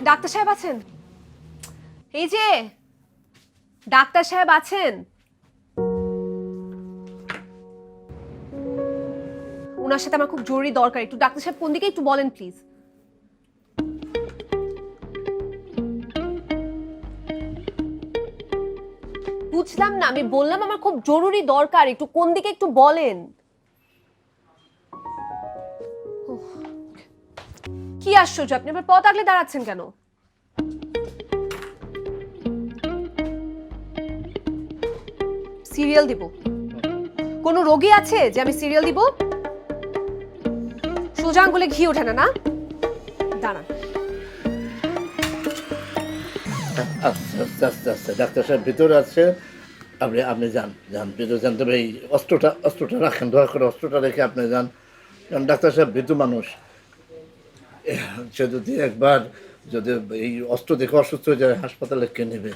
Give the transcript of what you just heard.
Doctor সাহেব আছেন? এই যে ডাক্তার সাহেব আছেন? ওনার সাথে আমার খুব জরুরি দরকার, একটু ডাক্তার সাহেব কোন দিকে একটু বলেন প্লিজ। বুঝলাম না, আমি বললাম আমার খুব জরুরি দরকার, একটু কোন দিকে একটু বলেন। উফ, কি আশ্চর্য, আপনি আবার পথ আগলে দাঁড়াচ্ছেন কেন? সিরিয়াল দিব? কোনো রোগী আছে যে আমি সিরিয়াল দিব? সোজা আঙ্গুলে ঘি ওঠে না, না? দাঁড়ান। আচ্ছা আচ্ছা আচ্ছা আচ্ছা, ডাক্তার সাহেব ভিতরে আছে। আপনি আপনি যান যান ভিতরে যান, তবে এই অস্ত্রটা রাখেন, দয়া করে অস্ত্রটা রেখে আপনি যান। কারণ ডাক্তার সাহেব ভীতু মানুষ, সে যদি একবার যদি এই অস্ত্র দেখে অসুস্থ হয়ে যায় হাসপাতালে কে নেবে?